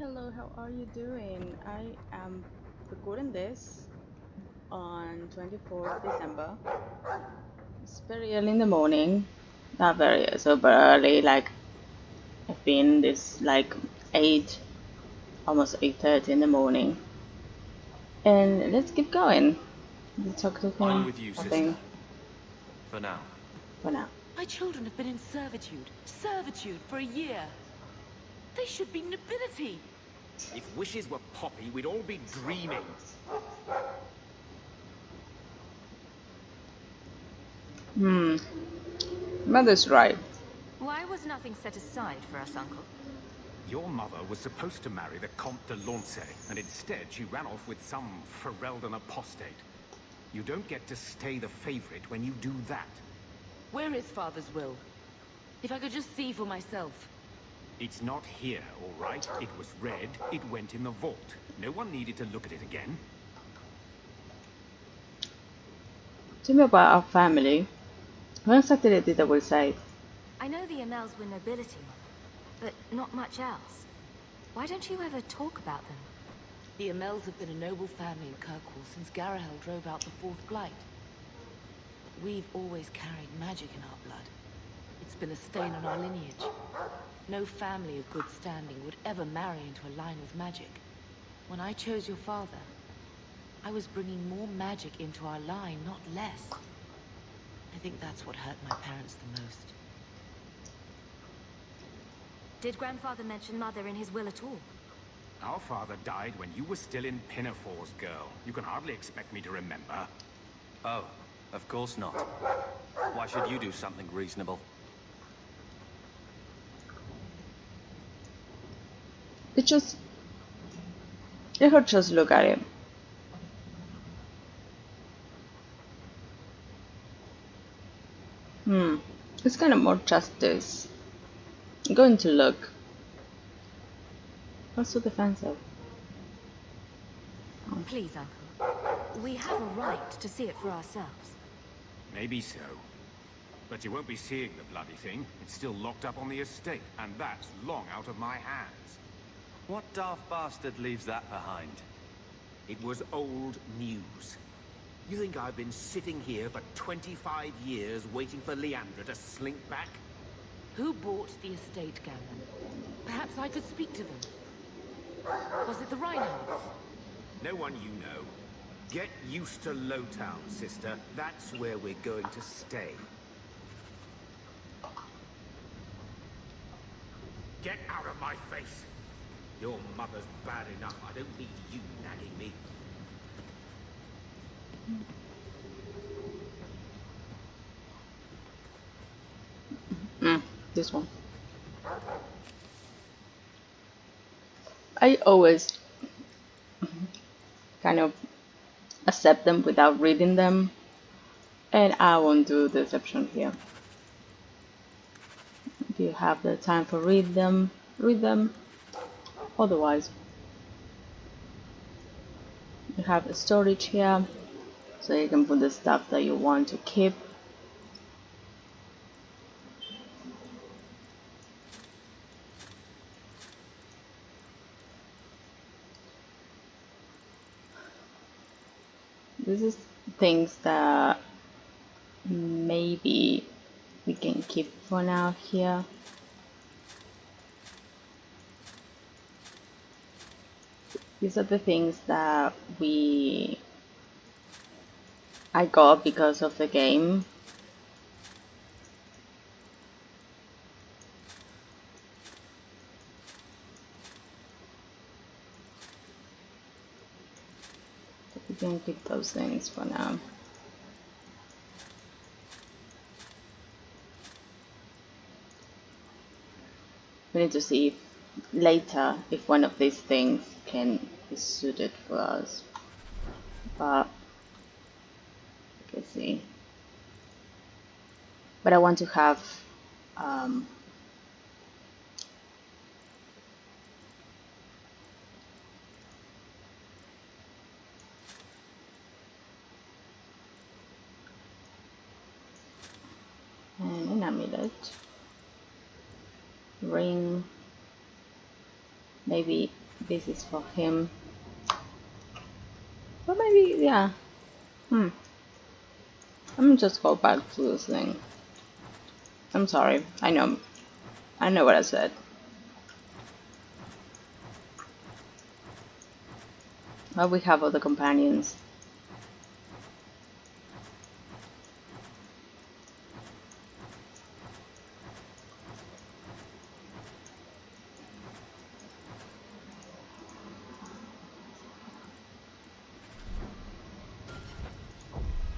Hello, how are you doing? I am recording this on 24th December. It's very early in the morning. Not very super early, like I've been this like 8, almost 8:30 in the morning. And let's keep going. Let's talk to I'm him, with you, I sister. think, For now. for now. My children have been in servitude for a year. They should be nobility. If wishes were poppy, we'd all be dreaming. Hmm, mother's right. Why was nothing set aside for us, Uncle? Your mother was supposed to marry the Comte de Lancey, and instead she ran off with some Ferelden apostate. You don't get to stay the favorite when you do that. Where is Father's will? If I could just see for myself. It's not here, all right? It was read, it went in the vault. No one needed to look at it again. Tell me about our family. What exactly did the will say? I know the Amels were nobility, Mother, but not much else. Why don't you ever talk about them? The Amels have been a noble family in Kirkwall since Garahel drove out the Fourth Blight. But we've always carried magic in our blood. It's been a stain on our lineage. No family of good standing would ever marry into a line of magic. When I chose your father, I was bringing more magic into our line, not less. I think that's what hurt my parents the most. Did Grandfather mention Mother in his will at all? Our father died when you were still in Pinafores, girl. You can hardly expect me to remember. Oh, of course not. Why should you do something reasonable? It just, let her just look at it. It's kind of more justice. I'm going to look. What's so defensive? Please, Uncle. We have a right to see it for ourselves. Maybe so. But you won't be seeing the bloody thing. It's still locked up on the estate, and that's long out of my hands. What daft bastard leaves that behind? It was old news. You think I've been sitting here for 25 years waiting for Leandra to slink back? Who bought the estate, Gammon? Perhaps I could speak to them. Was it the Reinhards? No one you know. Get used to Lowtown, sister. That's where we're going to stay. Get out of my face! Your mother's bad enough. I don't need you nagging me. This one. I always kind of accept them without reading them, and I won't do the exception here. If you have the time for read them, read them. Otherwise, you have a storage here, so you can put the stuff that you want to keep. This is things that maybe we can keep for now here. These are the things that I got because of the game. We can keep those things for now. We need to see if, later if one of these things can be suited for us. But let's see. But I want to have an amulet, ring, maybe This is for him. But maybe, yeah. Let me just go back to this thing. I'm sorry. I know what I said. But we have other companions.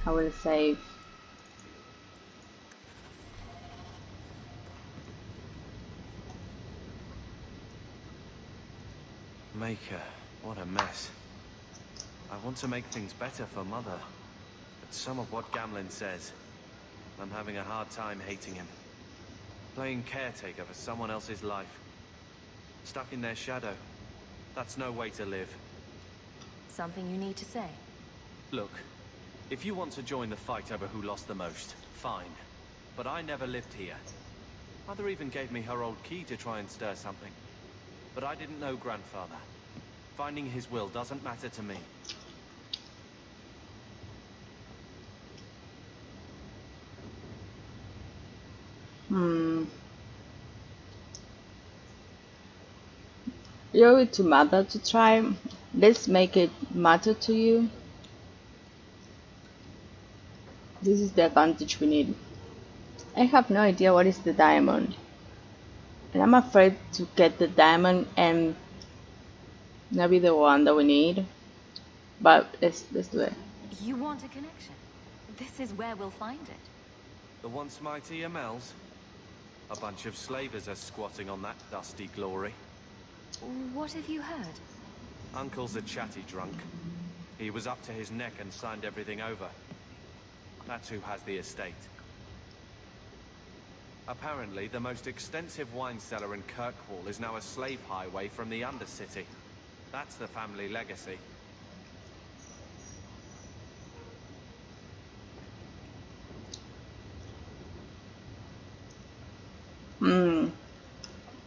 I will save. Maker, what a mess. I want to make things better for Mother, but some of what Gamlen says, I'm having a hard time hating him. Playing caretaker for someone else's life. Stuck in their shadow. That's no way to live. Something you need to say? Look, if you want to join the fight over who lost the most, fine. But I never lived here. Mother even gave me her old key to try and stir something. But I didn't know Grandfather. Finding his will doesn't matter to me. You owe it to Mother to try. Let's make it matter to you. This is the advantage we need. I have no idea what is the diamond. And I'm afraid to get the diamond and not be the one that we need. But let's do it. You want a connection? This is where we'll find it. The once mighty Amels? A bunch of slavers are squatting on that dusty glory. What have you heard? Uncle's a chatty drunk. He was up to his neck and signed everything over. That's who has the estate. Apparently, the most extensive wine cellar in Kirkwall is now a slave highway from the Undercity. That's the family legacy.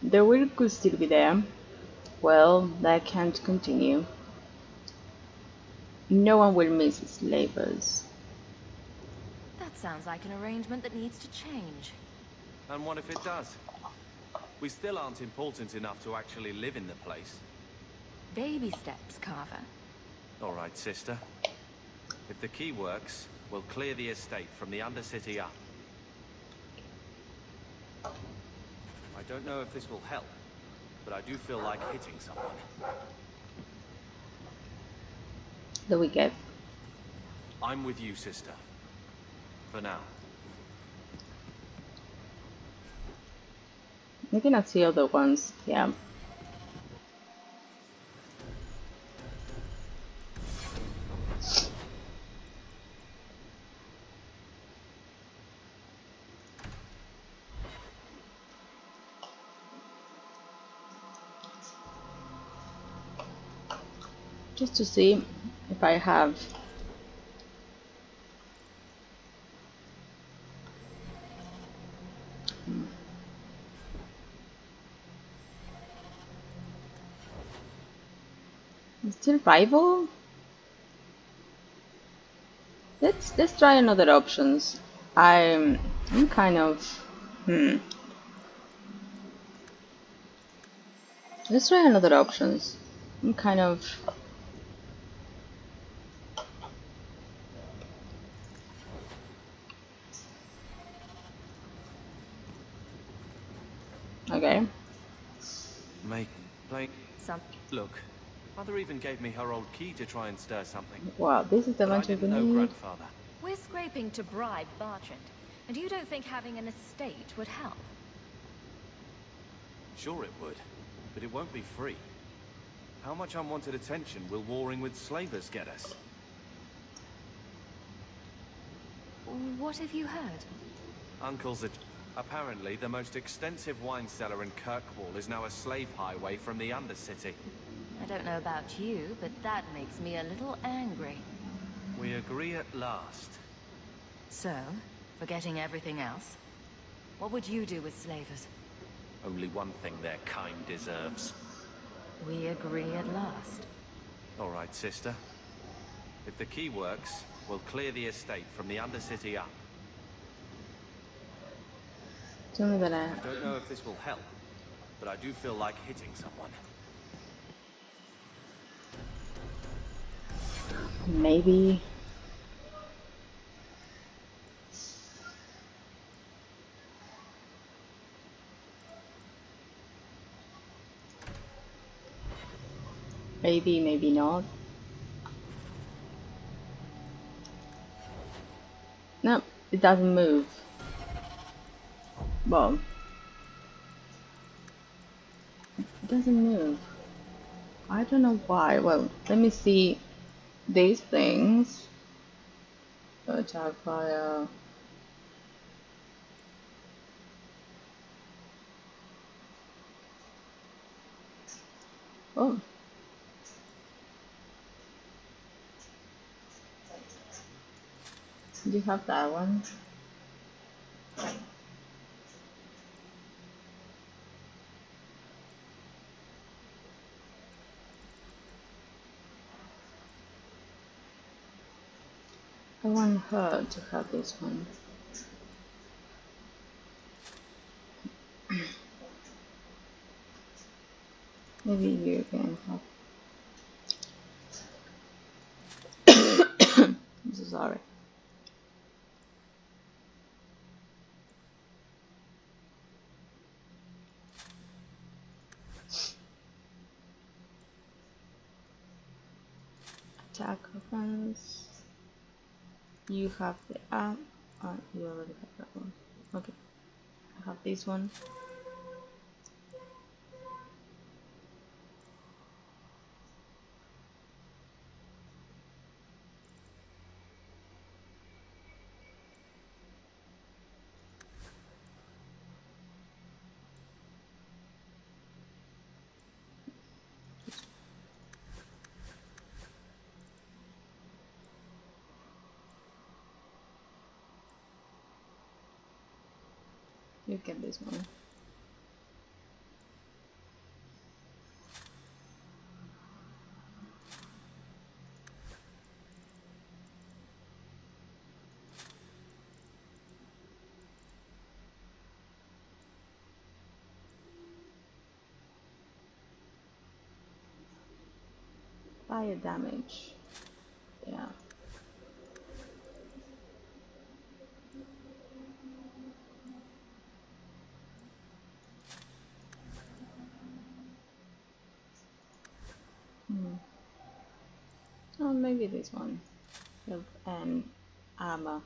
The will could still be there. Well, that can't continue. No one will miss slavers. That sounds like an arrangement that needs to change. And what if it does? We still aren't important enough to actually live in the place. Baby steps, Carver. All right, sister. If the key works, we'll clear the estate from the Undercity up. I don't know if this will help, but I do feel like hitting someone. The wicked. I'm with you, sister. For now. I cannot see other ones. Yeah. Just to see if I have still rival. Let's try another options. I'm kind of Let's try another options. I'm kind of okay. Look, Mother even gave me her old key to try and stir something. Wow, this is the But I bunch of didn't know need. Grandfather. We're scraping to bribe Bartrand, and you don't think having an estate would help? Sure it would, but it won't be free. How much unwanted attention will warring with slavers get us? What have you heard? Uncle's apparently the most extensive wine cellar in Kirkwall is now a slave highway from the Undercity. I don't know about you, but that makes me a little angry. We agree at last. So, forgetting everything else, what would you do with slavers? Only one thing their kind deserves. We agree at last. All right, sister. If the key works, we'll clear the estate from the Undercity up. Tell me that I don't know if this will help, but I do feel like hitting someone. maybe. Maybe, maybe not. No, it doesn't move. Well, it doesn't move. I don't know why. Well, let me see these things. Attack fire. Oh. Do you have that one? I want her to have this one. Maybe you can have. I'm so sorry. Attack offense. You have the you already have that one. Okay. I have this one. You get this one. Fire damage. Yeah. Oh, maybe this one. Health and armor.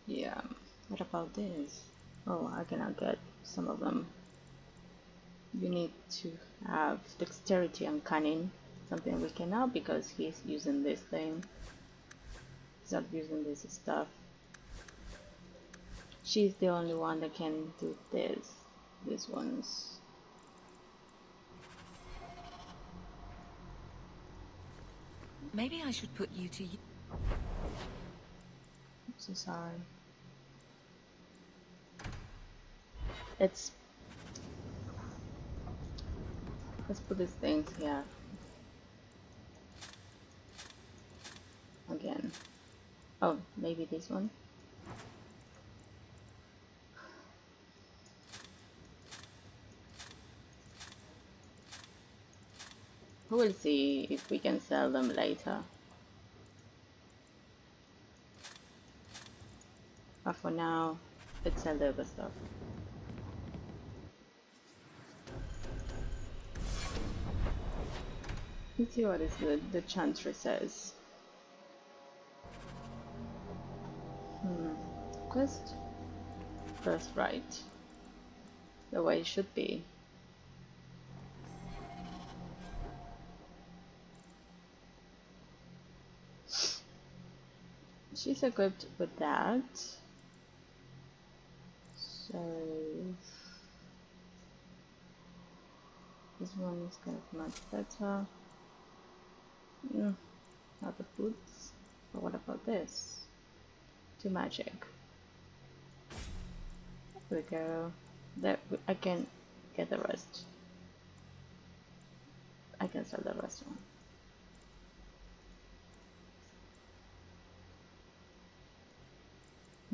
Yeah. What about this? Oh, I cannot get some of them. You need to have dexterity and cunning. Something we cannot because he's using this thing. He's not using this stuff. She's the only one that can do this. These ones. Maybe I should put you to use. I'm so sorry. Let's put these things here. Again. Oh, maybe this one. We'll see if we can sell them later. But for now, let's sell the other stuff. Let's see what is the chantry says. Quest? First right. The way it should be. She's equipped with that. So this one is kind of much better. Not the boots. But what about this? To magic. There we go. That I can get the rest. I can sell the restaurant.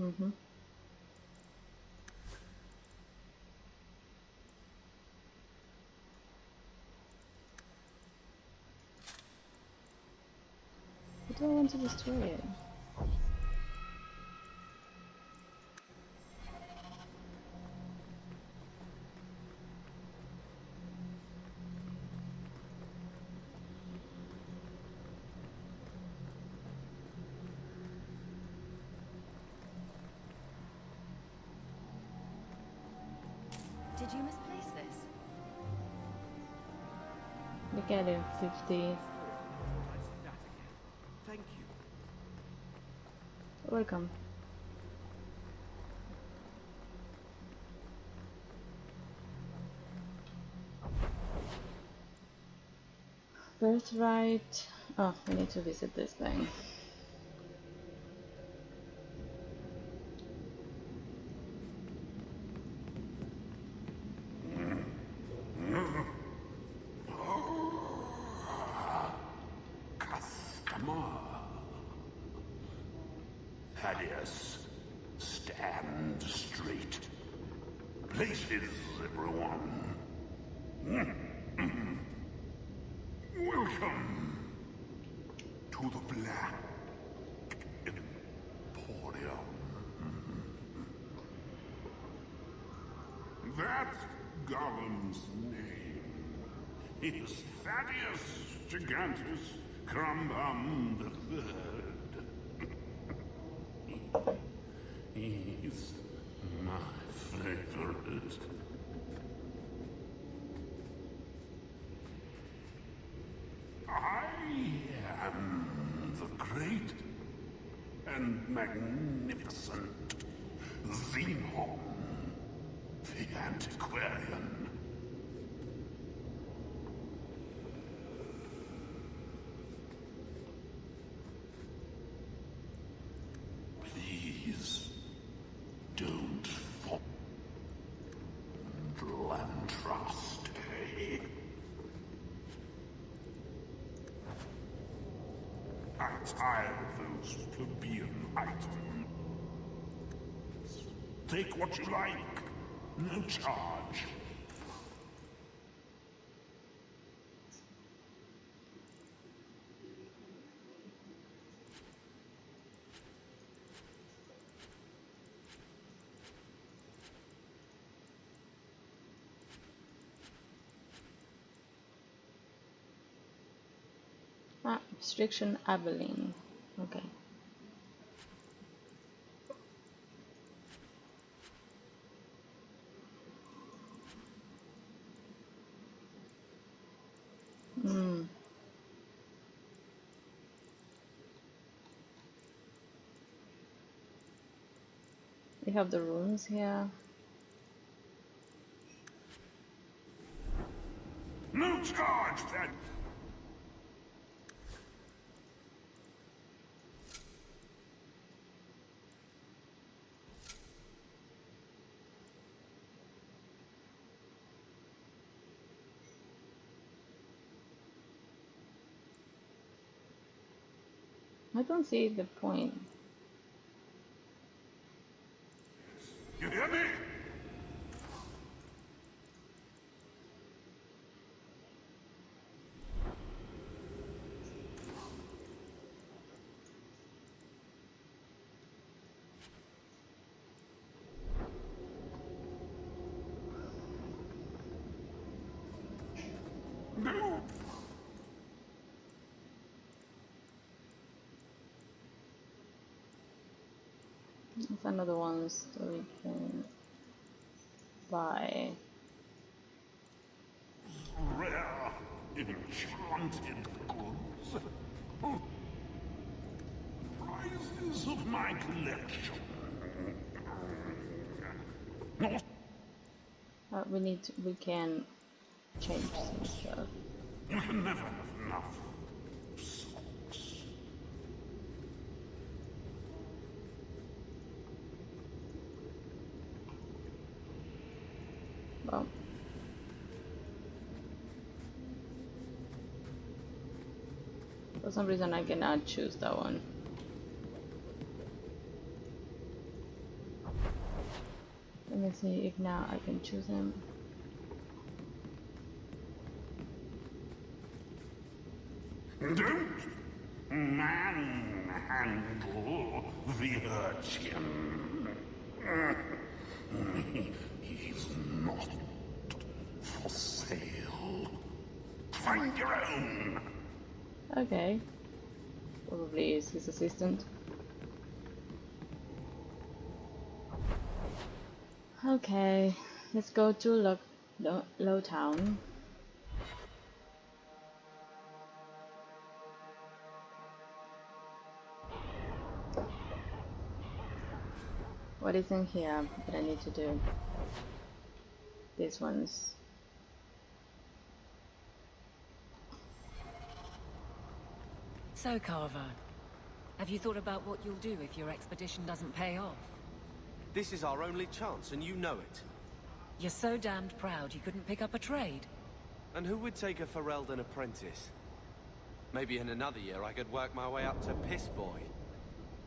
Mm-hmm. Why do I want to destroy it? Did you misplace this? Look at it, 50. Thank you. Welcome. Birthright. Oh, we need to visit this thing. Customer. Thaddeus, stand straight. Places, everyone. Welcome to the Black Emporium. That Gollum's name is Thaddeus Gigantus Crumbum the Third. He's my favorite. I am the great and magnificent Xenon, the antiquarian. Please don't fall and trust. I tire those plebeian items. Take what you like. No charge. Ah, restriction Abilene. Okay. Hmm. We have the runes here. No charge, then. I don't see the point. You hear me? No. It's another one that we can buy. Rare, enchanted goods. Oh, prizes of my collection. We can change some stuff. You can never have enough. Socks. Well, For some reason I cannot choose that one. Let me see if now I can choose him. Don't manhandle the urchin. He's not for sale. Find your own. Okay. Probably is his assistant. Okay, let's go to Lowtown. What is in here that I need to do? These ones. So, Carver, have you thought about what you'll do if your expedition doesn't pay off? This is our only chance, and you know it. You're so damned proud you couldn't pick up a trade. And who would take a Ferelden apprentice? Maybe in another year I could work my way up to Piss Boy.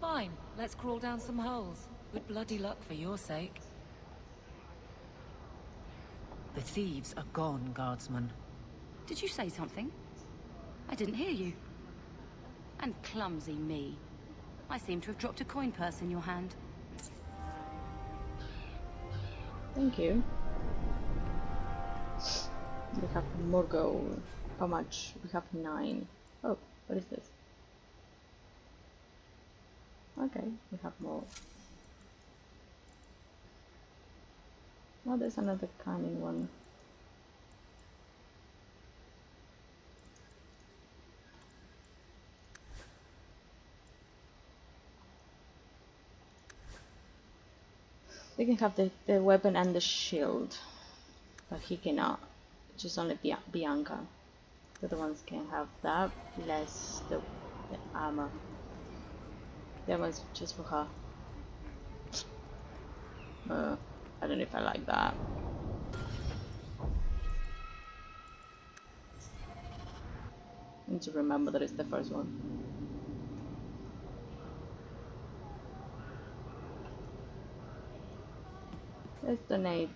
Fine, let's crawl down some holes. Good bloody luck for your sake. The thieves are gone, guardsman. Did you say something? I didn't hear you. And clumsy me. I seem to have dropped a coin purse in your hand. Thank you. We have more gold. How much? We have 9. Oh, what is this? Okay, we have more. Oh, there's another cunning one. They can have the weapon and the shield, but he cannot. Just only Bianca. The other ones can have that, less the armor. That one's just for her. I don't know if I like that. Need to remember that it's the first one. Let's donate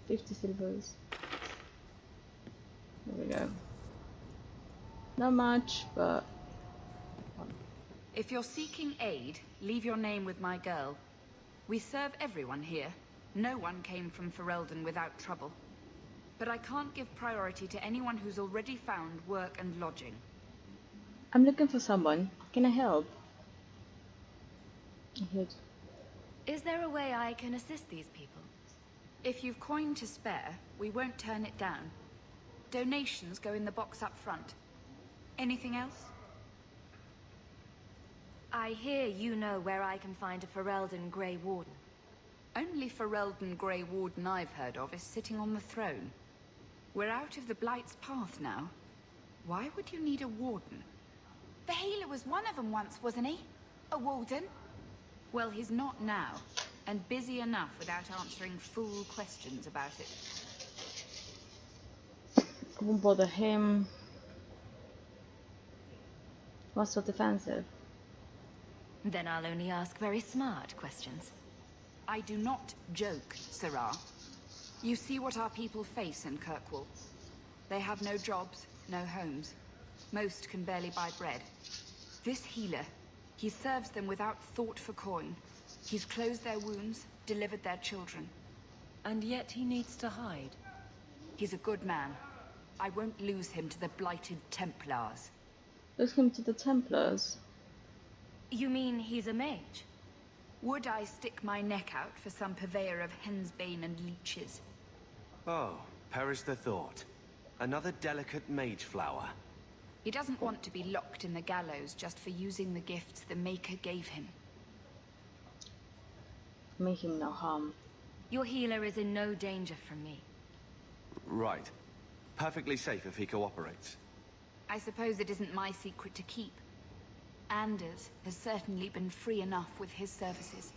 50 silvers. There we go. Not much, but if you're seeking aid, leave your name with my girl. We serve everyone here. No one came from Ferelden without trouble. But I can't give priority to anyone who's already found work and lodging. I'm looking for someone. Can I help? Is there a way I can assist these people? If you've coin to spare, we won't turn it down. Donations go in the box up front. Anything else? I hear you know where I can find a Ferelden Grey Warden. Only Ferelden Grey Warden I've heard of is sitting on the throne. We're out of the Blight's path now. Why would you need a warden? The healer was one of them once, wasn't he? A warden? Well, he's not now, and busy enough without answering fool questions about it. I won't bother him. What's so defensive? Then I'll only ask very smart questions. I do not joke, Sirrah. You see what our people face in Kirkwall. They have no jobs, no homes. Most can barely buy bread. This healer, he serves them without thought for coin. He's closed their wounds, delivered their children. And yet he needs to hide. He's a good man. I won't lose him to the blighted Templars. Lose him to the Templars? You mean he's a mage? Would I stick my neck out for some purveyor of hensbane and leeches? Oh, perish the thought. Another delicate mage flower. He doesn't want to be locked in the gallows just for using the gifts the Maker gave him. Make him no harm. Your healer is in no danger from me. Right. Perfectly safe if he cooperates. I suppose it isn't my secret to keep. Anders has certainly been free enough with his services.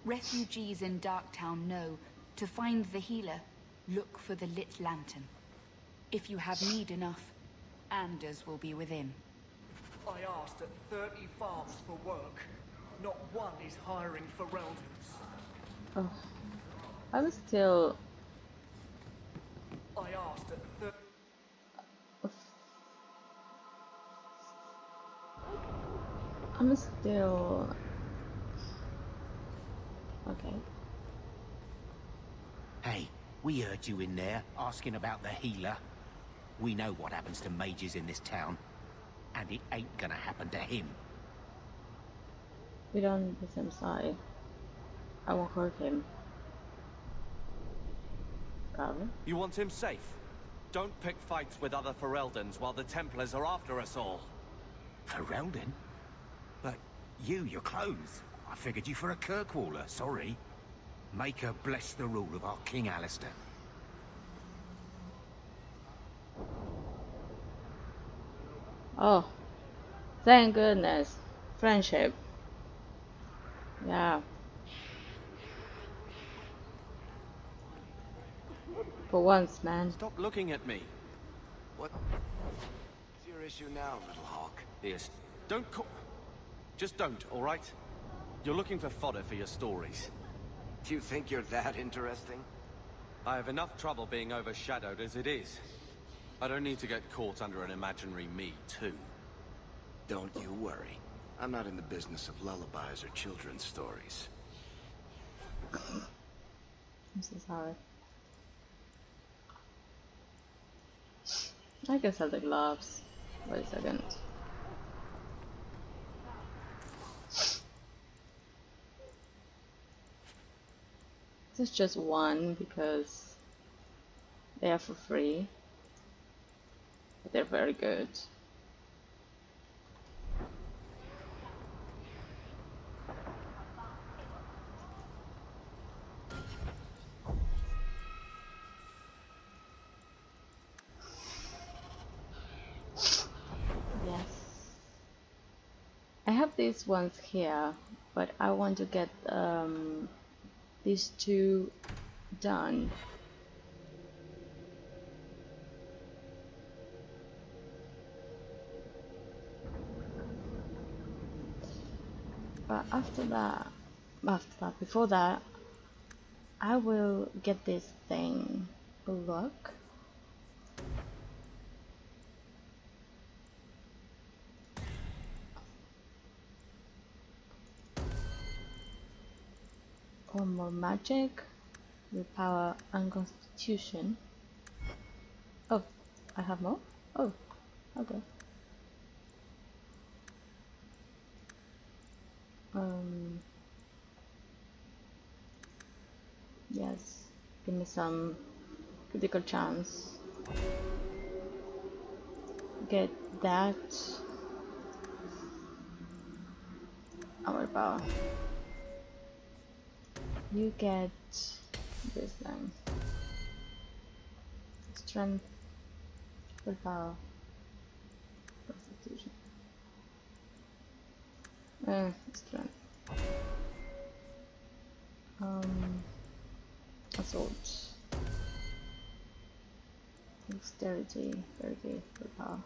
Refugees in Darktown know, to find the healer, look for the lit lantern. If you have need enough, Anders will be within. I asked at 30 farms for work. Not one is hiring for Reldans. Oh, I was still. I asked at 30. I'm still. Okay. Hey, we heard you in there asking about the healer. We know what happens to mages in this town, and it ain't gonna happen to him. We don't on the same side. I won't hurt him. Probably. You want him safe? Don't pick fights with other Fereldans while the Templars are after us all. Ferelden? But your clothes. I figured you for a Kirkwaller, sorry. Make her bless the rule of our King Alistair. Oh, thank goodness. Friendship. Yeah. For once, man. Stop looking at me. What's your issue now, little hawk? Yes. Don't call... Just don't, all right? You're looking for fodder for your stories. Do you think you're that interesting? I have enough trouble being overshadowed as it is. I don't need to get caught under an imaginary me, too. Don't you worry. I'm not in the business of lullabies or children's stories. I'm so sorry. I guess I have the gloves. Wait a second. This is just one because they are for free. But they're very good. Yes. I have these ones here, but I want to get these two done. But before that, I will get this thing. Look. One more magic, willpower, and constitution. Oh, I have more? Oh, okay. Yes, give me some critical chance. Get that. Our power. You get this thing. Strength, willpower, constitution. Strength. Assault. Dexterity, willpower.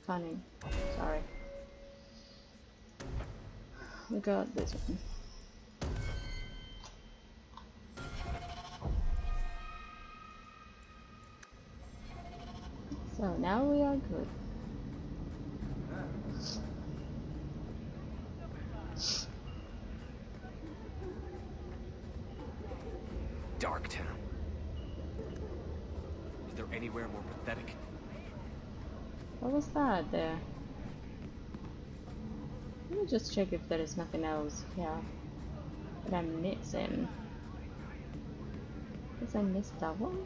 Cunning. Sorry. We got this one. So now we are good. Darktown. Is there anywhere more pathetic? What was that there? Let me just check if there is nothing else here that I'm missing. Guess I missed that one.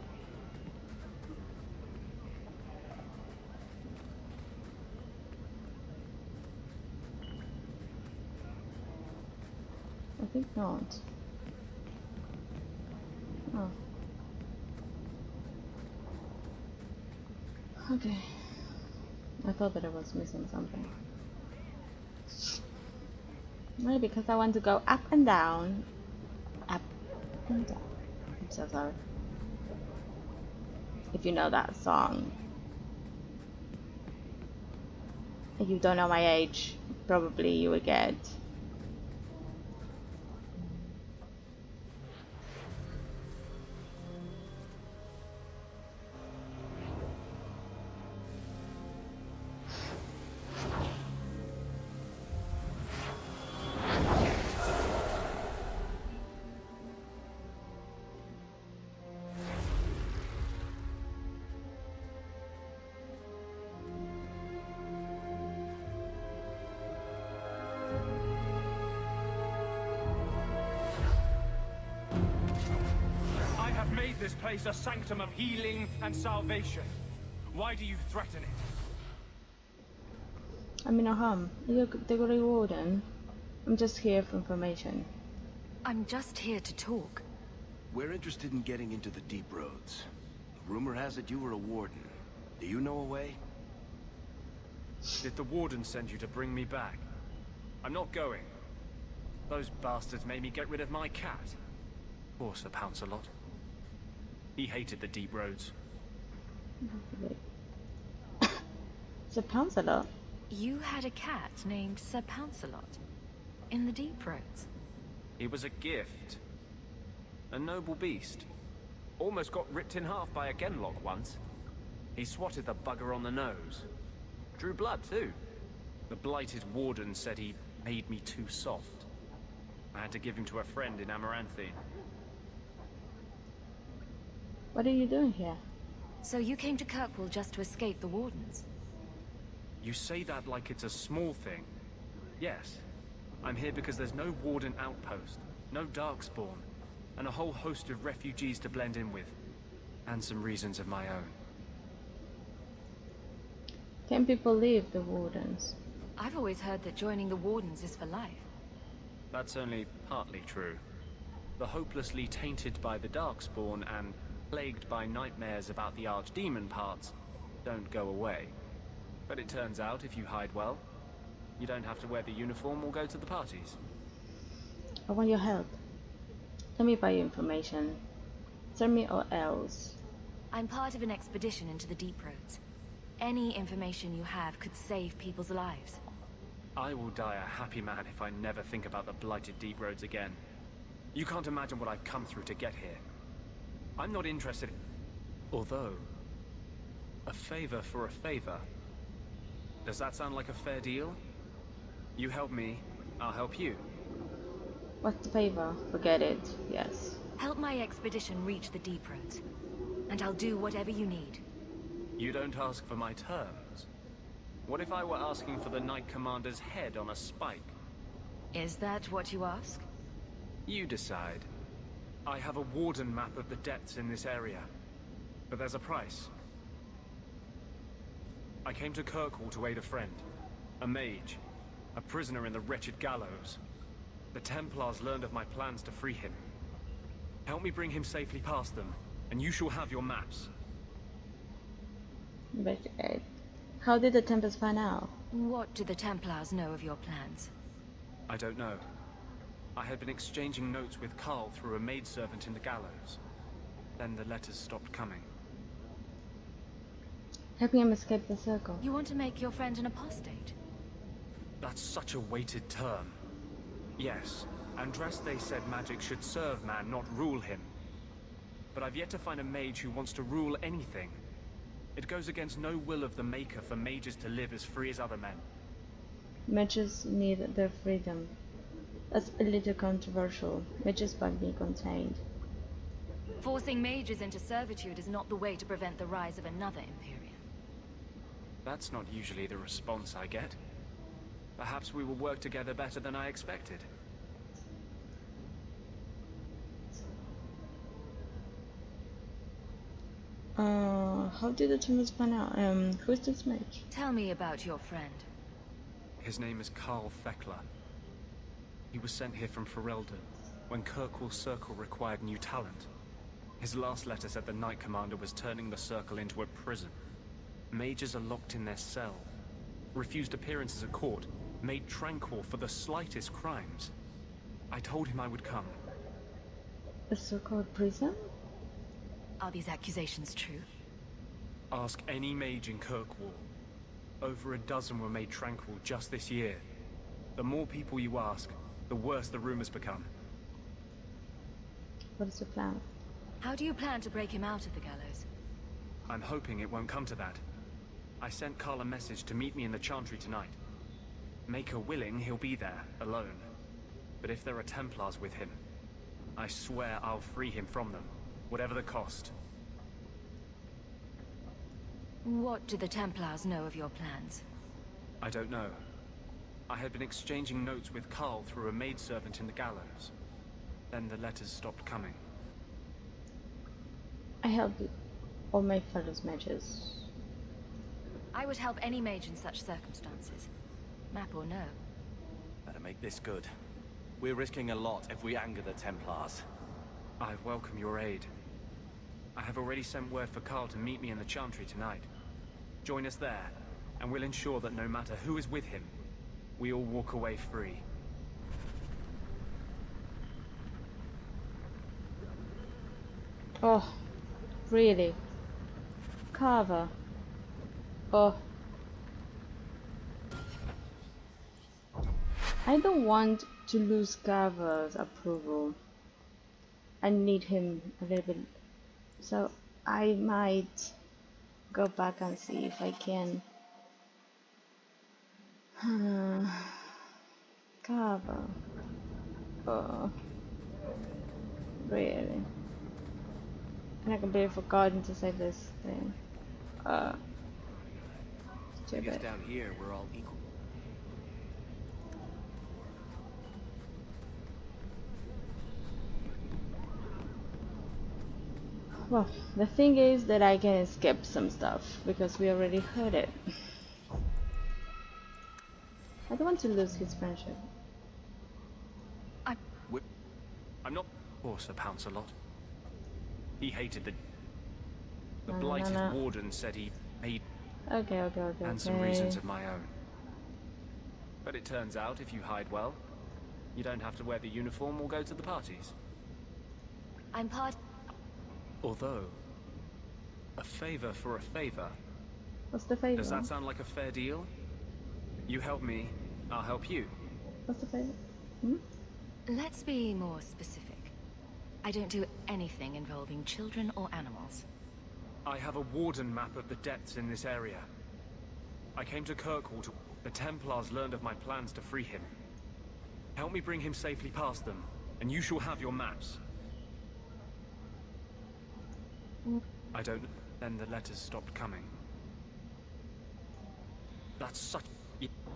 I think not. Oh. Okay. I thought that I was missing something. Maybe because I want to go up and down. Up and down. I'm so sorry. if you know that song. If you don't know my age, probably you will get. I have made this place a sanctum of healing and salvation. Why do you threaten it? I mean, no harm. You're the Grey Warden. I'm just here for information. I'm just here to talk. We're interested in getting into the Deep Roads. Rumor has it you were a warden. Do you know a way? Did the warden send you to bring me back? I'm not going. Those bastards made me get rid of my cat. Poor Sir Pouncelot. He hated the Deep Roads. Sir Pouncelot? You had a cat named Sir Pouncelot in the Deep Roads. He was a gift. A noble beast. Almost got ripped in half by a Genlock once. He swatted the bugger on the nose. Drew blood, too. The blighted warden said he made me too soft. I had to give him to a friend in Amaranthine. What are you doing here? So you came to Kirkwall just to escape the Wardens? You say that like it's a small thing. Yes. I'm here because there's no Warden outpost, no Darkspawn, and a whole host of refugees to blend in with. And some reasons of my own. Can people leave the Wardens? I've always heard that joining the Wardens is for life. That's only partly true. The hopelessly tainted by the Darkspawn and plagued by nightmares about the Archdemon parts don't go away. But it turns out if you hide well, you don't have to wear the uniform or go to the parties. I want your help. Let me buy you information. Tell me or else. I'm part of an expedition into the Deep Roads. Any information you have could save people's lives. I will die a happy man if I never think about the blighted Deep Roads again. You can't imagine what I've come through to get here. I'm not interested in... Although... a favor for a favor. Does that sound like a fair deal? You help me, I'll help you. What's the favor? Forget it. Yes. Help my expedition reach the Deep Roads, and I'll do whatever you need. You don't ask for my terms. What if I were asking for the Knight Commander's head on a spike? Is that what you ask? You decide. I have a Warden map of the depths in this area, but there's a price. I came to Kirkwall to aid a friend, a mage, a prisoner in the wretched gallows. The Templars learned of my plans to free him. Help me bring him safely past them, and you shall have your maps. But how did the Templars find out? What do the Templars know of your plans? I don't know. I had been exchanging notes with Carl through a maidservant in the gallows. Then the letters stopped coming. Helping him escape the circle. You want to make your friend an apostate? That's such a weighted term. Yes, Andraste said magic should serve man, not rule him. But I've yet to find a mage who wants to rule anything. It goes against no will of the Maker for mages to live as free as other men. Mages need their freedom. That's a little controversial. Mages must be contained. Forcing mages into servitude is not the way to prevent the rise of another Imperium. That's not usually the response I get. Perhaps we will work together better than I expected. How did the Templars find out? Who's this mage? Tell me about your friend. His name is Carl Thekla. He was sent here from Ferelden when Kirkwall Circle required new talent. His last letter said the Knight Commander was turning the Circle into a prison. Mages are locked in their cell, refused appearances at court, made tranquil for the slightest crimes. I told him I would come. A so-called prison? Are these accusations true? Ask any mage in Kirkwall. Over a dozen were made tranquil just this year. The more people you ask, the worse the rumors become. What is your plan? How do you plan to break him out of the gallows? I'm hoping it won't come to that. I sent Carl a message to meet me in the Chantry tonight. Make her willing, he'll be there, alone. But if there are Templars with him, I swear I'll free him from them, whatever the cost. What do the Templars know of your plans? I don't know. I had been exchanging notes with Carl through a maidservant in the gallows. Then the letters stopped coming. I help all my fellows mages. I would help any mage in such circumstances. Map or no. Better make this good. We're risking a lot if we anger the Templars. I welcome your aid. I have already sent word for Carl to meet me in the Chantry tonight. Join us there, and we'll ensure that no matter who is with him, we all walk away free. Oh, really? Carver. Oh. I don't want to lose Carver's approval. I need him a little bit. So I might go back and see if I can. Carver. Oh. Really? And I completely forgotten to say this thing. I guess down here we're all equal. Well, the thing is that I can skip some stuff because we already heard it. I don't want to lose his friendship. I'm not... Poor Sir Pouncelot. He hated the No, blighted no. warden said he made... Okay. And some reasons of my own. But it turns out, if you hide well, you don't have to wear the uniform or go to the parties. I'm part... Although, a favor for a favor. What's the favor? Does that sound like a fair deal? You help me, I'll help you. What's the favor? Hmm? Let's be more specific. I don't do anything involving children or animals. I have a warden map of the depths in this area. I came to Kirkwall to... The Templars learned of my plans to free him. Help me bring him safely past them, and you shall have your maps. I don't... Then the letters stopped coming. That's such...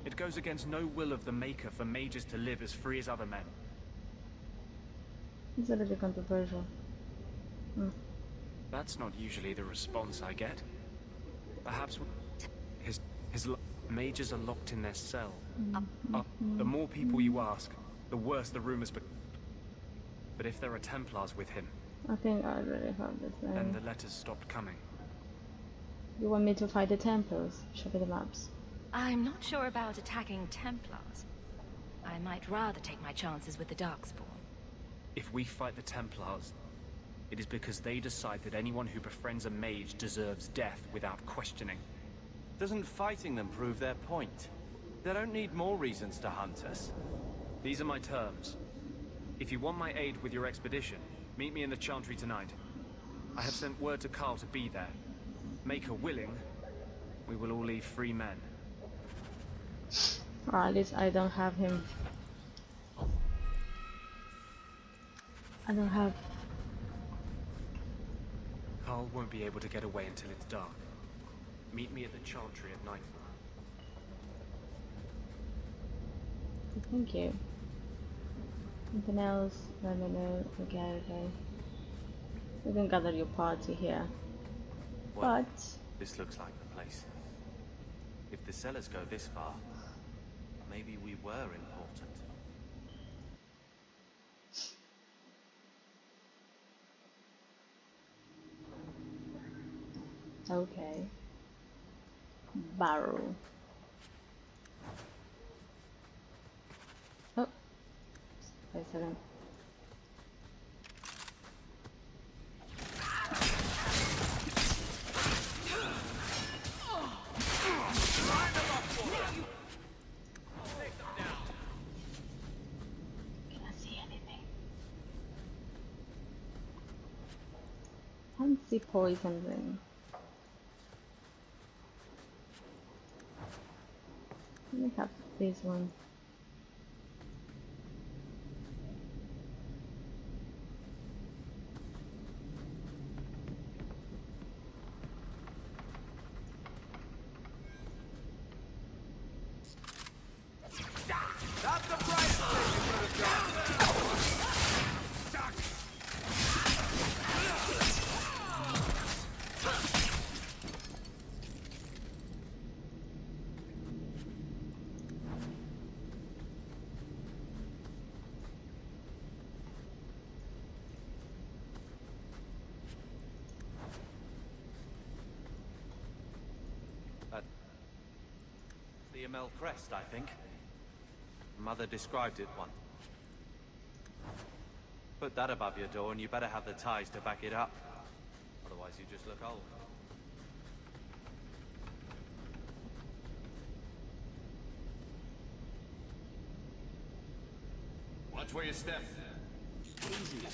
It goes against no will of the Maker for mages to live as free as other men. It's a little controversial. That's not usually the response I get. Perhaps his mages are locked in their cell. The more people you ask, the worse the rumors become. But if there are Templars with him, I think I already heard this thing. then the letters stopped coming. You want me to fight the Templars? Show me the maps. I'm not sure about attacking Templars. I might rather take my chances with the Darkspawn. If we fight the Templars, it is because they decide that anyone who befriends a mage deserves death without questioning. Doesn't fighting them prove their point? They don't need more reasons to hunt us. These are my terms. If you want my aid with your expedition, meet me in the Chantry tonight. I have sent word to Carl to be there. Make her willing, we will all leave free men. Or at least I don't have him. I don't have... Carl won't be able to get away until it's dark. Meet me at the Chantry at nightfall. Thank you. Anything else? No. Okay. We can gather your party here. Well, But... this looks like the place. If the cellars go this far, maybe we were important. Okay. Barrel. Oh. Wait a second. The poison ring. Let me have this one. That's the brightest thing you could have done! The Amel crest, I think. Mother described it once. Put that above your door and you better have the ties to back it up. Otherwise you just look old. Watch where you step. Easy.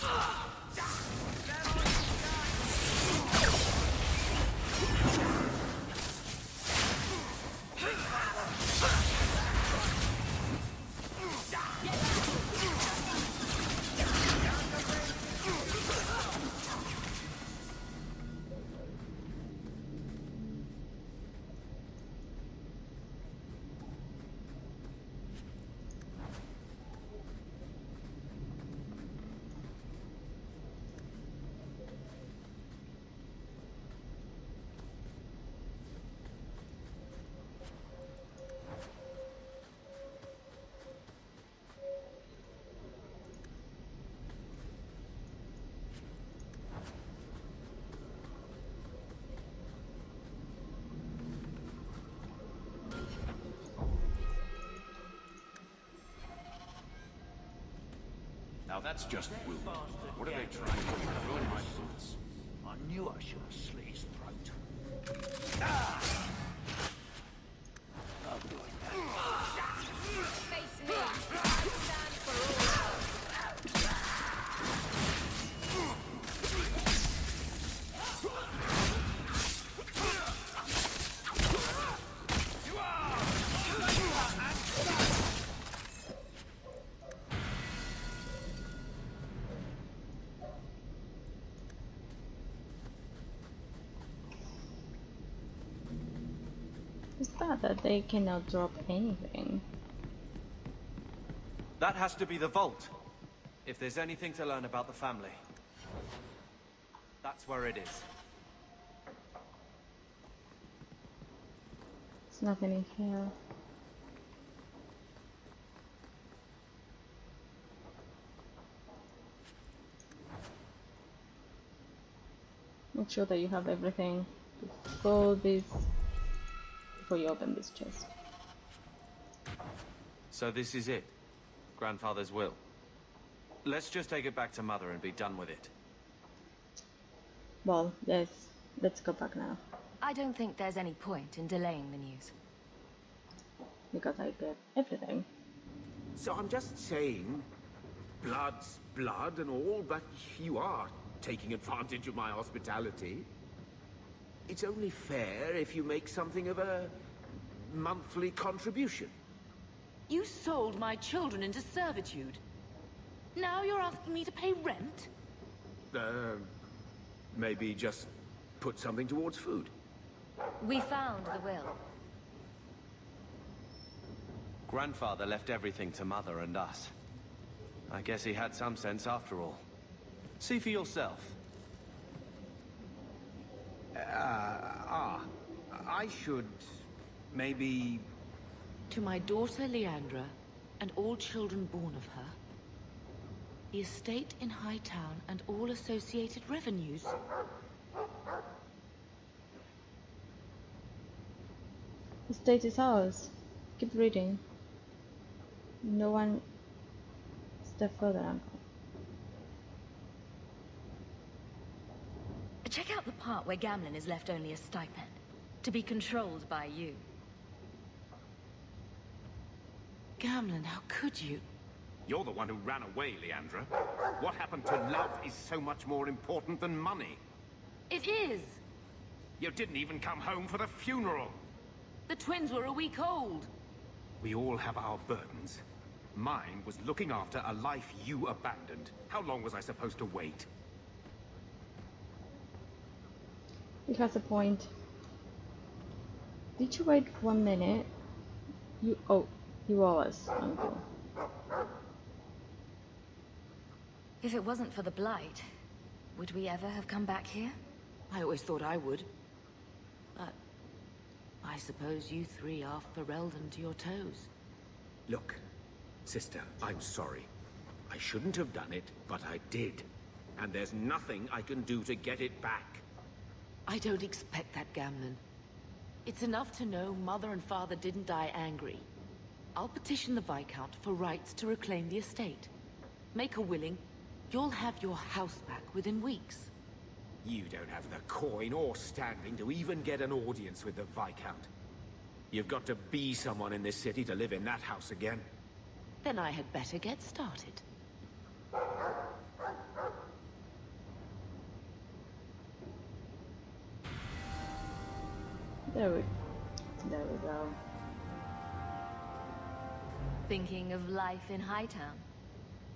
Now that's just rude. What are they trying to do? Ruin my boots. I knew I should have slit his throat. Face me. I stand for all. Is that they cannot drop anything? That has to be the vault. If there's anything to learn about the family, that's where it is. There's nothing in here. Make sure that you have everything before you open this chest. So this is it. Grandfather's will. Let's just take it back to Mother and be done with it. Well, yes. Let's go back now. I don't think there's any point in delaying the news. Because I get everything. So I'm just saying, blood's blood and all, but you are taking advantage of my hospitality. It's only fair if you make something of a monthly contribution. You sold my children into servitude. Now you're asking me to pay rent? Maybe just put something towards food. We found the will. Grandfather left everything to Mother and us. I guess he had some sense after all. See for yourself. I should maybe... To my daughter Leandra, and all children born of her, the estate in Hightown and all associated revenues. The state is ours. Keep reading. No one step further, Uncle. Check out the part where Gamlen is left only a stipend, to be controlled by you. Gamlen, how could you? You're the one who ran away, Leandra. What happened to love is so much more important than money. It is! You didn't even come home for the funeral. The twins were a week old. We all have our burdens. Mine was looking after a life you abandoned. How long was I supposed to wait? He has a point. Did you wait 1 minute? You owe us, Uncle. If it wasn't for the Blight, would we ever have come back here? I always thought I would. But I suppose you three are Ferelden to your toes. Look, sister, I'm sorry. I shouldn't have done it, but I did. And there's nothing I can do to get it back. I don't expect that, Gamlen. It's enough to know Mother and Father didn't die angry. I'll petition the Viscount for rights to reclaim the estate. Make a willing, you'll have your house back within weeks. You don't have the coin or standing to even get an audience with the Viscount. You've got to be someone in this city to live in that house again. Then I had better get started. There we go. Thinking of life in Hightown?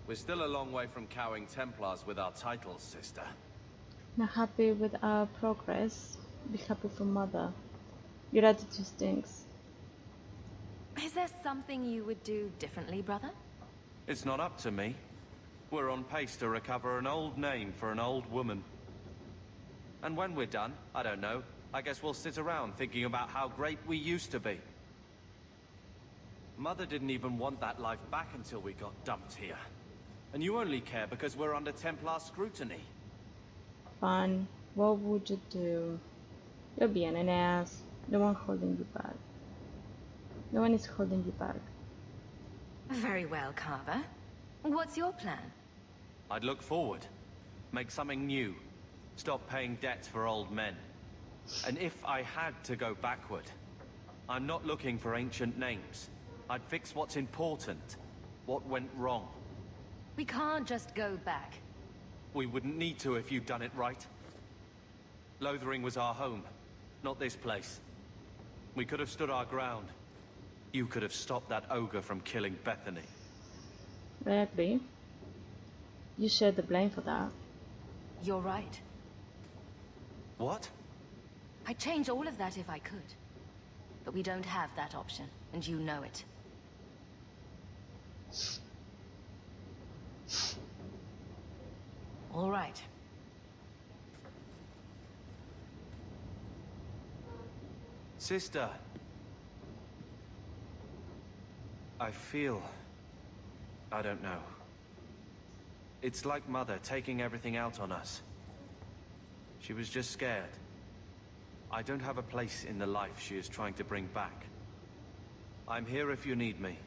We're still a long way from cowing Templars with our titles, sister. Not happy with our progress. Be happy for Mother. Your attitude stinks. Is there something you would do differently, brother? It's not up to me. We're on pace to recover an old name for an old woman. And when we're done, I don't know, I guess we'll sit around thinking about how great we used to be. Mother didn't even want that life back until we got dumped here. And you only care because we're under Templar scrutiny. Fun. What would you do? You're being an ass. No one holding you back. No one is holding you back. Very well, Carver. What's your plan? I'd look forward. Make something new. Stop paying debts for old men. And if I had to go backward, I'm not looking for ancient names. I'd fix what's important. What went wrong. We can't just go back. We wouldn't need to if you'd done it right. Lothering was our home, not this place. We could have stood our ground. You could have stopped that ogre from killing Bethany. I agree. You share the blame for that. You're right. What? I'd change all of that if I could. But we don't have that option, and you know it. All right. Sister. I feel... I don't know. It's like Mother taking everything out on us. She was just scared. I don't have a place in the life she is trying to bring back. I'm here if you need me.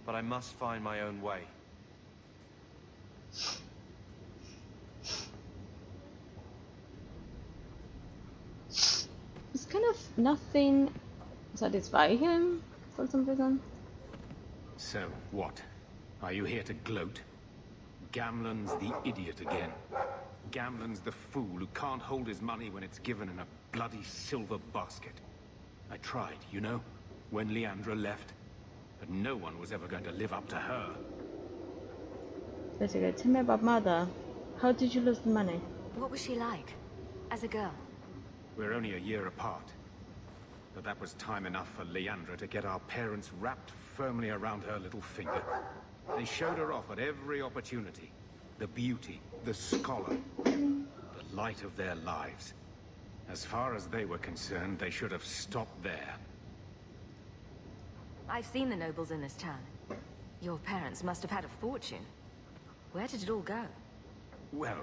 But I must find my own way. It's kind of nothing satisfy him for some reason. So, what? Are you here to gloat? Gamlen's the idiot again. Gamlen's the fool who can't hold his money when it's given in a bloody silver basket. I tried, you know, when Leandra left. But no one was ever going to live up to her. Basically, tell me about Mother. How did you lose the money? What was she like, as a girl? We're only a year apart. But that was time enough for Leandra to get our parents wrapped firmly around her little finger. They showed her off at every opportunity. The beauty, the scholar, the light of their lives. As far as they were concerned, they should have stopped there. I've seen the nobles in this town. Your parents must have had a fortune. Where did it all go? Well,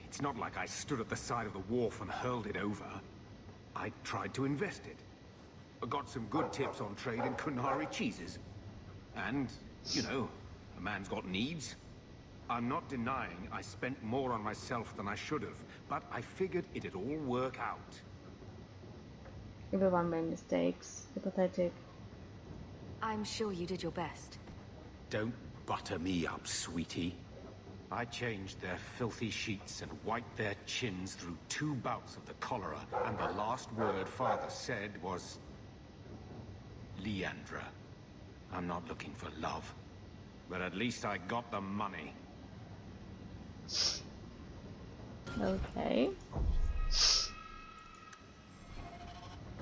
it's not like I stood at the side of the wharf and hurled it over. I tried to invest it. I got some good tips on trade in Kunari cheeses. And, you know, a man's got needs. I'm not denying I spent more on myself than I should have, but I figured it'd all work out. Everyone made mistakes. Hypothetic. I'm sure you did your best. Don't butter me up, sweetie. I changed their filthy sheets and wiped their chins through 2 bouts of the cholera, and the last word Father said was... Leandra. I'm not looking for love, but at least I got the money. Okay.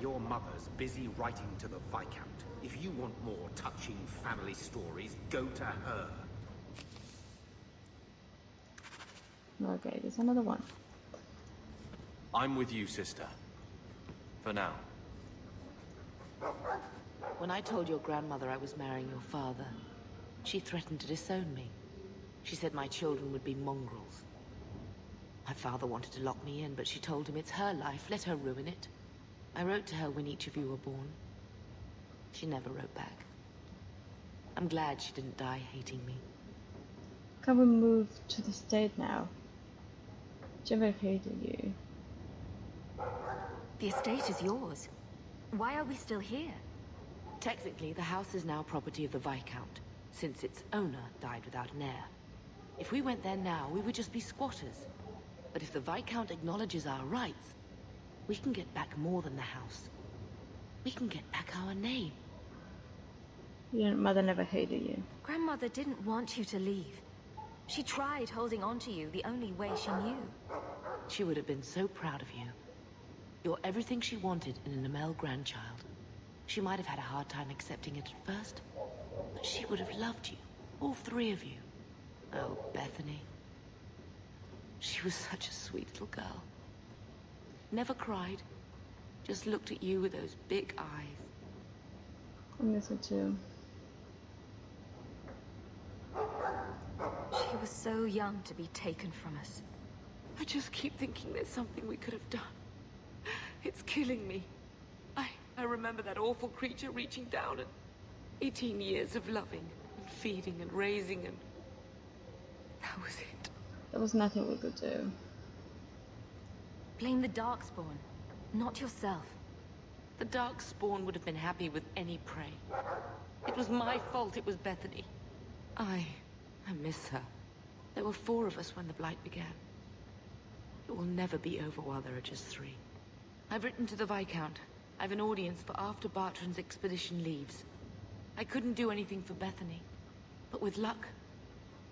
Your mother's busy writing to the Viscount. If you want more touching family stories, go to her. Okay, there's another one. I'm with you, sister. For now. When I told your grandmother I was marrying your father, she threatened to disown me. She said my children would be mongrels. My father wanted to lock me in, but she told him it's her life, let her ruin it. I wrote to her when each of you were born. She never wrote back. I'm glad she didn't die hating me. Can we move to the state now? She ever hated you? The estate is yours. Why are we still here? Technically, the house is now property of the Viscount, since its owner died without an heir. If we went there now, we would just be squatters. But if the Viscount acknowledges our rights, we can get back more than the house. We can get back our name. Your mother never hated you. Grandmother didn't want you to leave. She tried holding on to you the only way she knew. She would have been so proud of you. You're everything she wanted in an Amel grandchild. She might have had a hard time accepting it at first, but she would have loved you, all 3 of you. Oh, Bethany. She was such a sweet little girl. Never cried, just looked at you with those big eyes. I miss her too. She was so young to be taken from us. I just keep thinking there's something we could have done. It's killing me. I remember that awful creature reaching down and 18 years of loving and feeding and raising, and that was it. There was nothing we could do. Blame the Darkspawn, not yourself. The Darkspawn would have been happy with any prey. It was my fault it was Bethany. I miss her. There were 4 of us when the Blight began. It will never be over while there are just 3. I've written to the Viscount. I've an audience for after Bartrand's expedition leaves. I couldn't do anything for Bethany, but with luck,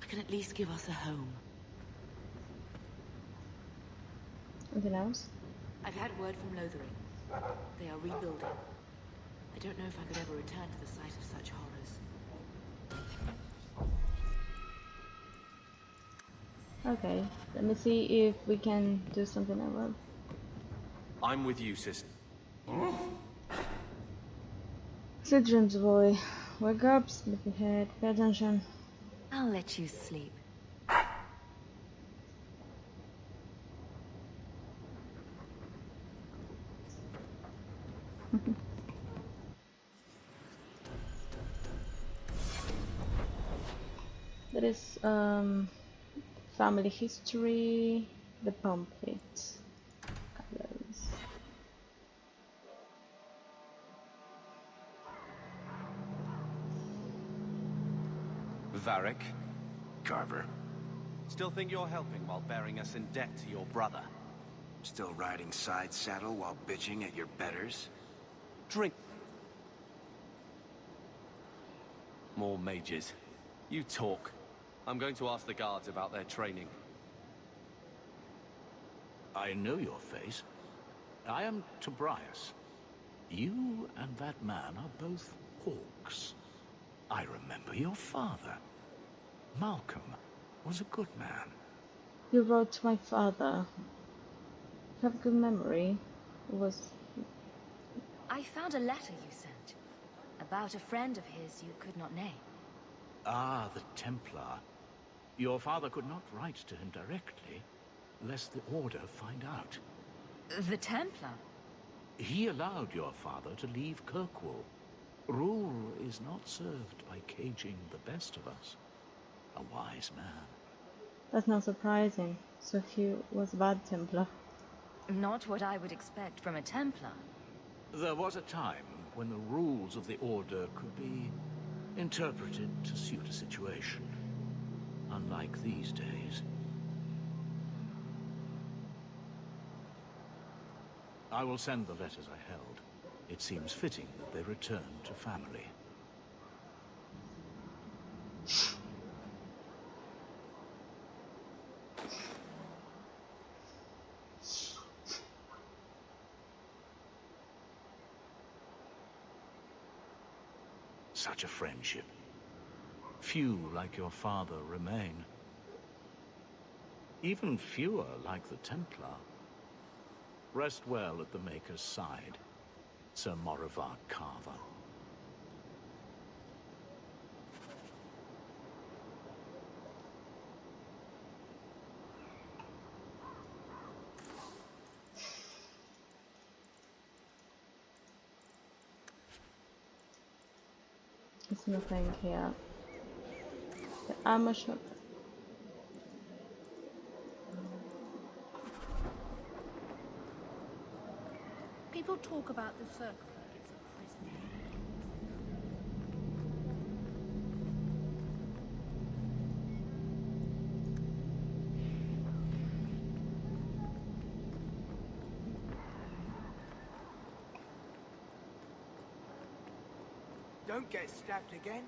I can at least give us a home. Anything else? I've had word from Lothering. They are rebuilding. I don't know if I could ever return to the site of such horrors. Okay, let me see if we can do something about it. I'm with you, sister. Sweet dreams, boy. Wake up, sleepyhead. Pay attention. I'll let you sleep. There is family history, the pamphlet. Colors. Varric. Carver. Still think you're helping while bearing us in debt to your brother? Still riding side saddle while bitching at your betters? Drink. More mages. You talk. I'm going to ask the guards about their training. I know your face. I am Tobias. You and that man are both hawks. I remember your father. Malcolm was a good man. You wrote to my father. You have good memory. It was... I found a letter you sent. About a friend of his you could not name. Ah, the Templar. Your father could not write to him directly, lest the Order find out. The Templar? He allowed your father to leave Kirkwall. Rule is not served by caging the best of us. A wise man. That's not surprising. So he was a bad Templar. Not what I would expect from a Templar. There was a time when the rules of the Order could be interpreted to suit a situation. unlike these days. I will send the letters I held. It seems fitting that they return to family. Such a friendship. Few like your father remain. Even fewer like the Templar. Rest well at the Maker's side, Sir Morivard Carver. There's nothing here. The armor shop. People talk about the circle like it's a prison. Don't get stabbed again.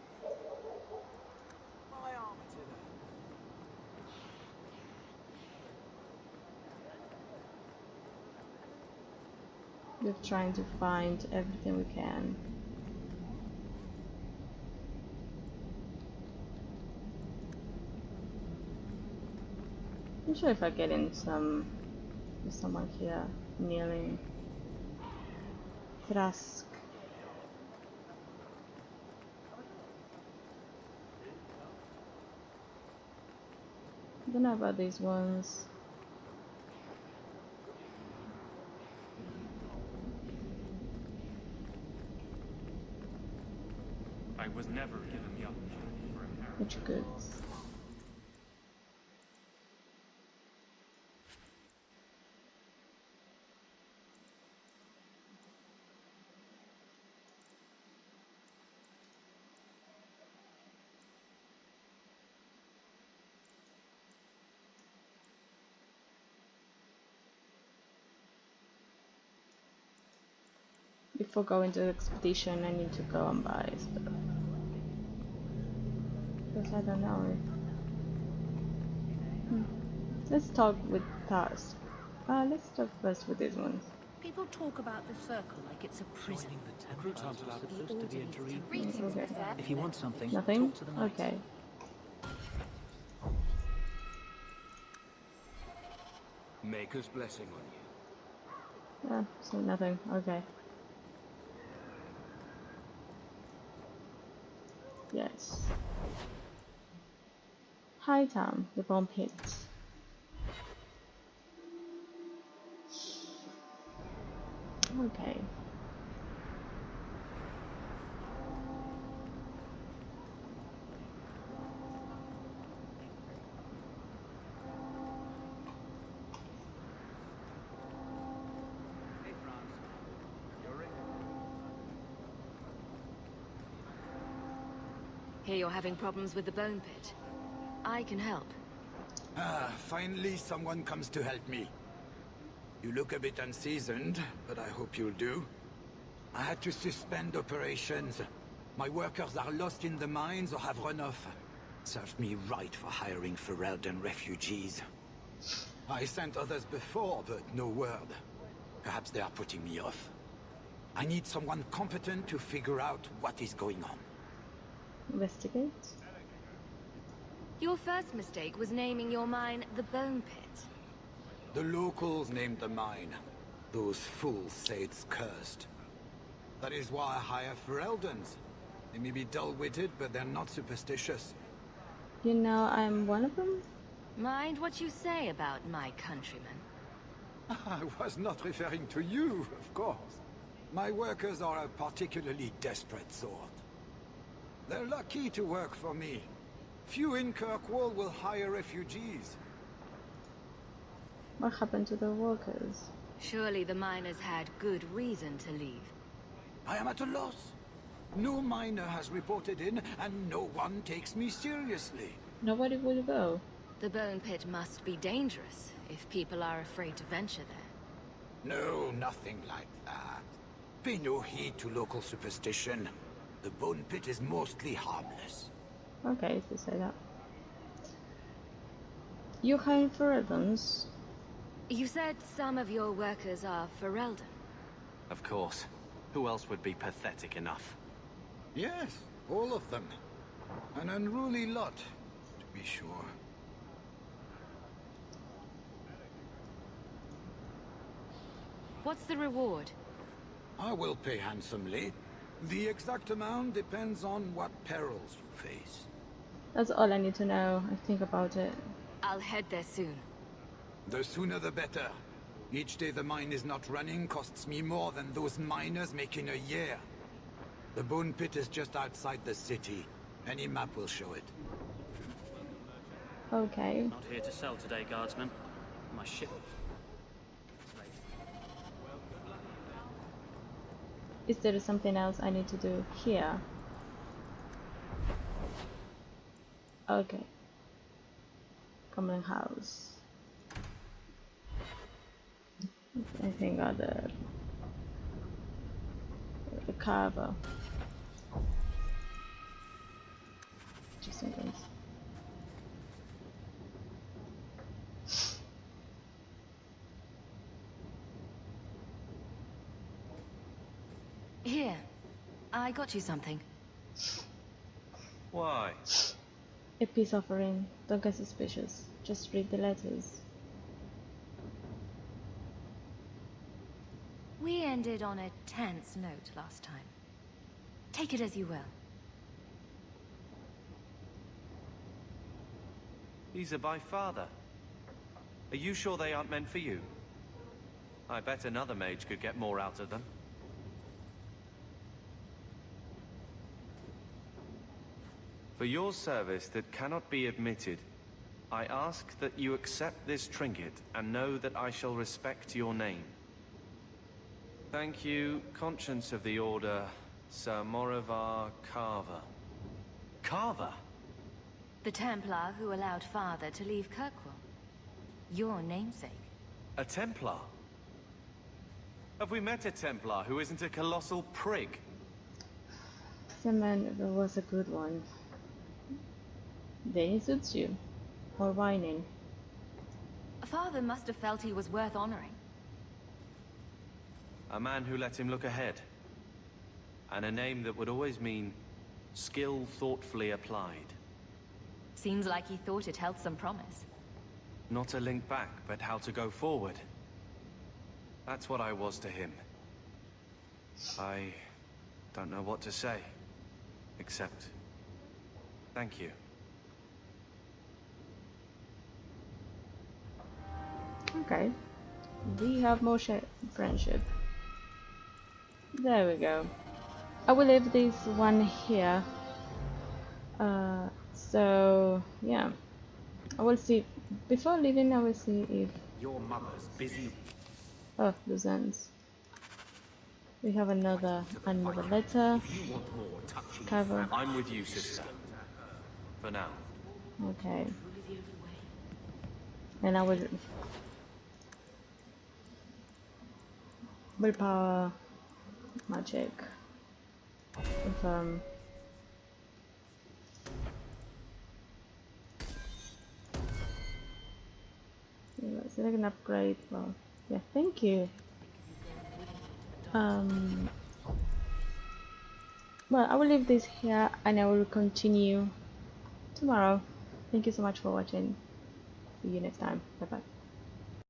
My armor to that. We're trying to find everything we can. I'm sure if I get in there's someone here kneeling. Thrask. I don't know about these ones. I was never given the opportunity for inheritance. Which goods? Before going to the expedition, I need to go and buy stuff. Because I don't know. Let's talk with Thrask. Let's talk first with these ones. People talk about the circle like it's a prison. Recruits aren't allowed supposed to be entering. Okay. If you want something, Nothing? talk to the knight. Okay. Maker's blessing on you. So nothing. Okay. Yes. High Town, the bomb pit. Okay. Hey, Franz. You're in. Hear you're having problems with the bone pit. I can help. Finally someone comes to help me. You look a bit unseasoned, but I hope you'll do. I had to suspend operations. My workers are lost in the mines or have run off. Served me right for hiring Ferelden refugees. I sent others before, but no word. Perhaps they are putting me off. I need someone competent to figure out what is going on. Investigate. Your first mistake was naming your mine the Bone Pit. The locals named the mine. Those fools say it's cursed. That is why I hire Fereldens. They may be dull-witted, but they're not superstitious. You know, I'm one of them? Mind what you say about my countrymen. I was not referring to you, of course. My workers are a particularly desperate sort. They're lucky to work for me. Few in Kirkwall will hire refugees. What happened to the workers? Surely the miners had good reason to leave. I am at a loss. No miner has reported in, and no one takes me seriously. Nobody will go. The Bone Pit must be dangerous if people are afraid to venture there. No, nothing like that. Pay no heed to local superstition. The Bone Pit is mostly harmless. Okay, if you say that. You hiring for Evans? You said some of your workers are Ferelden. Of course. Who else would be pathetic enough? Yes, all of them. An unruly lot, to be sure. What's the reward? I will pay handsomely. The exact amount depends on what perils you face. That's all I need to know. I think about it. I'll head there soon. The sooner the better. Each day the mine is not running costs me more than those miners make in a year. The Bone Pit is just outside the city. Any map will show it. Okay. Not here to sell today, guardsman. My ship. Is there something else I need to do here? Okay. Common house. I think the carver. Just in case. Here, I got you something. Why? A peace offering. Don't get suspicious. Just read the letters. We ended on a tense note last time. Take it as you will. These are by father. Are you sure they aren't meant for you? I bet another mage could get more out of them. For your service that cannot be admitted, I ask that you accept this trinket and know that I shall respect your name. Thank you, Conscience of the Order, Sir Morivar Carver. Carver? The Templar who allowed Father to leave Kirkwall. Your namesake. A Templar? Have we met a Templar who isn't a colossal prig? The man was a good one. Then he suits you. Or whining. Father must have felt he was worth honoring. A man who let him look ahead. And a name that would always mean skill thoughtfully applied. Seems like he thought it held some promise. Not a link back, but how to go forward. That's what I was to him. I don't know what to say. Except, thank you. Okay. We have more friendship. There we go. I will leave this one here. So yeah, I will see. Before leaving, I will see if your mother's busy. Oh, loose ends. We have another letter. Cover. I'm with you, sister. For now. Okay. And I will willpower magic. Confirm. Select an upgrade. Well, yeah, thank you. Well, I will leave this here and I will continue tomorrow. Thank you so much for watching. See you next time. Bye bye.